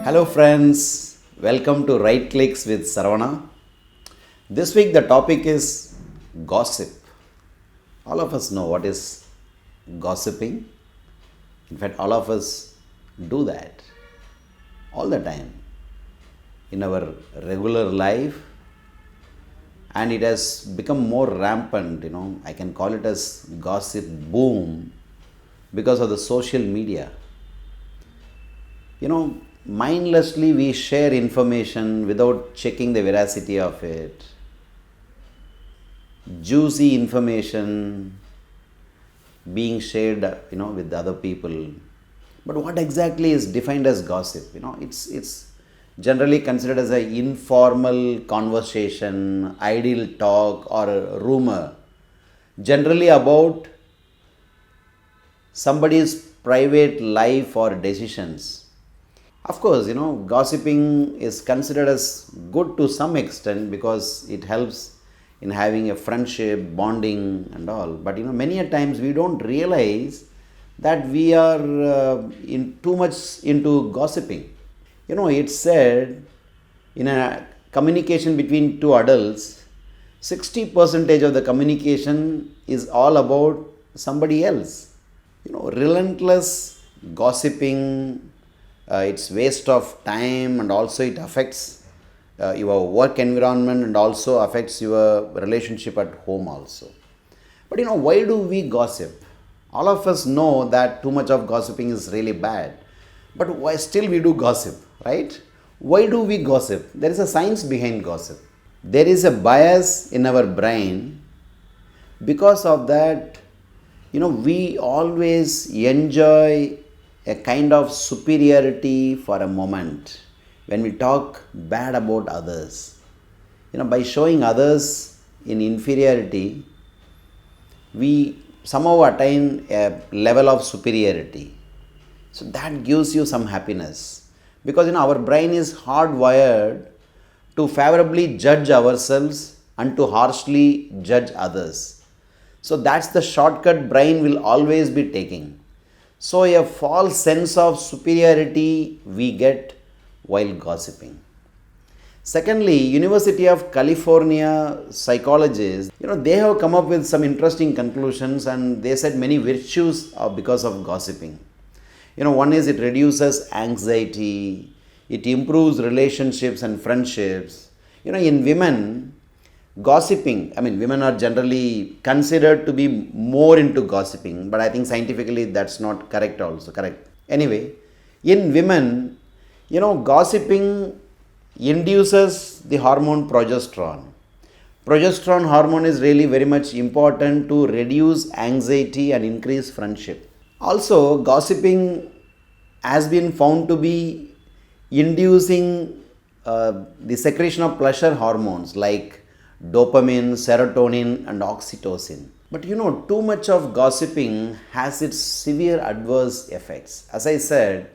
Hello, friends. Welcome to Right Clicks with Saravana. This week, the topic is gossip. All of us know what is gossiping. In fact, all of us do that all the time in our regular life, and it has become more rampant. I can call it as gossip boom because of the social media. Mindlessly we share information without checking the veracity of it. Juicy information being shared, with other people. But what exactly is defined as gossip? It's generally considered as an informal conversation, idle talk, or a rumor, generally about somebody's private life or decisions. Of course, gossiping is considered as good to some extent because it helps in having a friendship, bonding, and all. But many a times we don't realize that we are in too much into gossiping. It's said in a communication between two adults, 60% of the communication is all about somebody else. Relentless gossiping, it's waste of time, and also it affects your work environment and also affects your relationship at home also. But why do we gossip? All of us know that too much of gossiping is really bad, but why still we do gossip, right? Why do we gossip? There is a science behind gossip. There is a bias in our brain. Because of that, we always enjoy a kind of superiority for a moment when we talk bad about others. By showing others in inferiority, we somehow attain a level of superiority. So that gives you some happiness because our brain is hardwired to favorably judge ourselves and to harshly judge others. So that's the shortcut brain will always be taking. So a false sense of superiority we get while gossiping. Secondly, University of California psychologists, they have come up with some interesting conclusions, and they said many virtues are because of gossiping. One is it reduces anxiety, it improves relationships and friendships. In women, gossiping, women are generally considered to be more into gossiping, but I think scientifically that's not correct also. Correct. Anyway, in women, gossiping induces the hormone progesterone. Progesterone hormone is really very much important to reduce anxiety and increase friendship. Also, gossiping has been found to be inducing the secretion of pleasure hormones like dopamine, serotonin, and oxytocin. But too much of gossiping has its severe adverse effects. As I said,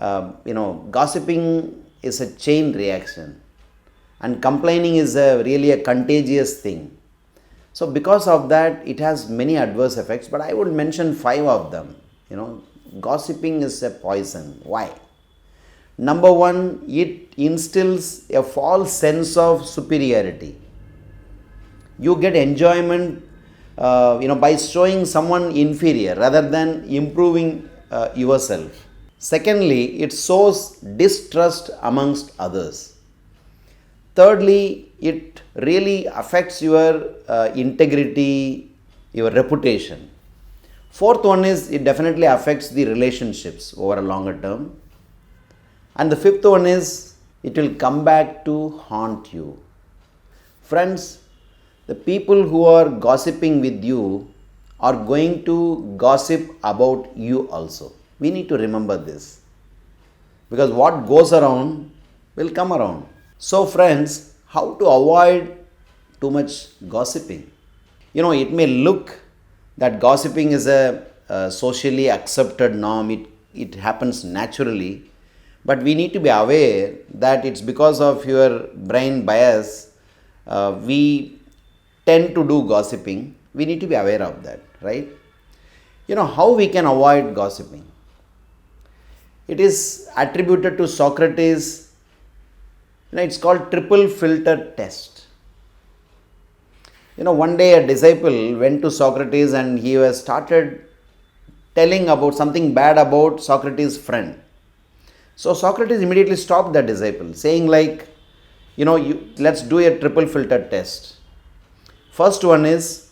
gossiping is a chain reaction, and complaining is really a contagious thing. So because of that, it has many adverse effects, but I would mention 5 of them. Gossiping is a poison. Why? Number 1, it instills a false sense of superiority. You get enjoyment by showing someone inferior rather than improving yourself. Secondly, it sows distrust amongst others. Thirdly, it really affects your integrity, your reputation. Fourth one is it definitely affects the relationships over a longer term. And the fifth one is it will come back to haunt you. Friends, the people who are gossiping with you are going to gossip about you also. We need to remember this, because what goes around will come around. So friends, how to avoid too much gossiping? It may look that gossiping is a socially accepted norm. It happens naturally, but we need to be aware that it's because of your brain bias. We tend to do gossiping. We need to be aware of that, right? How we can avoid gossiping? It is attributed to Socrates. It's called triple filter test. One day a disciple went to Socrates and he was started telling about something bad about Socrates' friend. So Socrates immediately stopped the disciple, saying like, let's do a triple filter test. First one is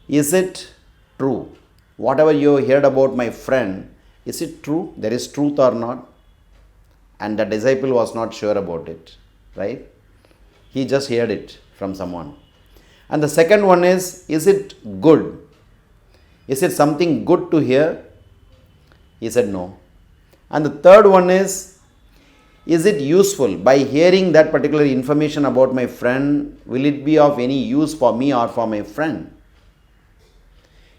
it true? Whatever you heard about my friend, is it true? There is truth or not? And the disciple was not sure about it, right? He just heard it from someone. And the second one is it good? Is it something good to hear? He said no. And the third one is it useful? By hearing that particular information about my friend, will it be of any use for me or for my friend?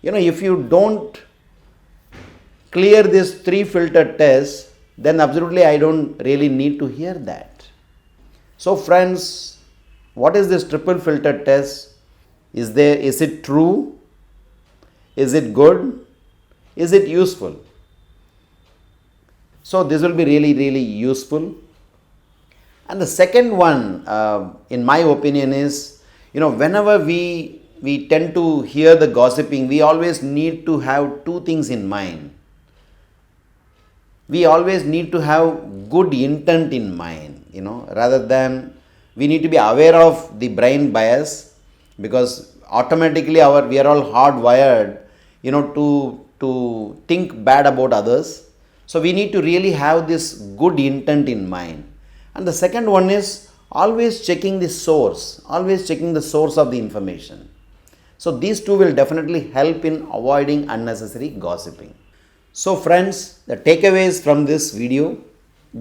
If you don't clear this three filter test, then absolutely I don't really need to hear that. So friends, what is this triple filter test? Is it true? Is it good? Is it useful? So this will be really, really useful. And the second one, in my opinion, is, whenever we tend to hear the gossiping, we always need to have two things in mind. We always need to have good intent in mind, rather than we need to be aware of the brain bias, because automatically we are all hardwired, to think bad about others. So we need to really have this good intent in mind. And the second one is always checking the source of the information. So these two will definitely help in avoiding unnecessary gossiping. So friends, the takeaways from this video: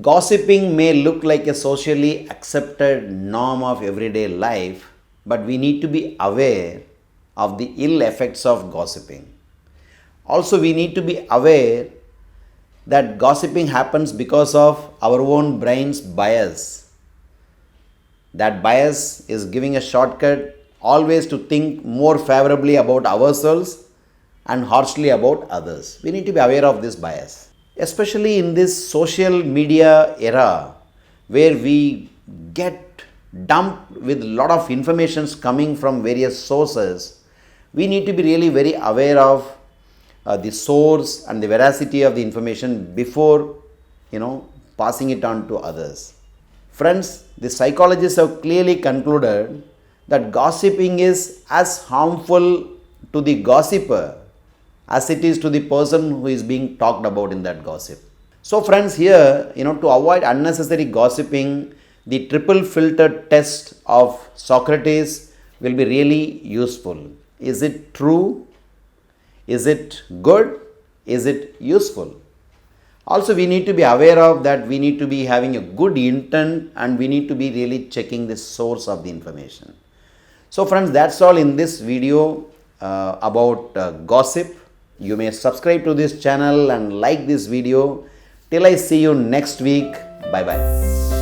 gossiping may look like a socially accepted norm of everyday life, but we need to be aware of the ill effects of gossiping. Also, we need to be aware that gossiping happens because of our own brain's bias. That bias is giving a shortcut always to think more favorably about ourselves and harshly about others. We need to be aware of this bias, especially in this social media era where we get dumped with a lot of informations coming from various sources. We need to be really very aware of the source and the veracity of the information before passing it on to others. Friends, the psychologists have clearly concluded that gossiping is as harmful to the gossiper as it is to the person who is being talked about in that gossip. So friends, here, to avoid unnecessary gossiping, the triple filter test of Socrates will be really useful. Is it true? Is it good? Is it useful? Also, we need to be aware of that we need to be having a good intent, and we need to be really checking the source of the information. So friends, that's all in this video about gossip. You may subscribe to this channel and like this video. Till I see you next week. Bye bye.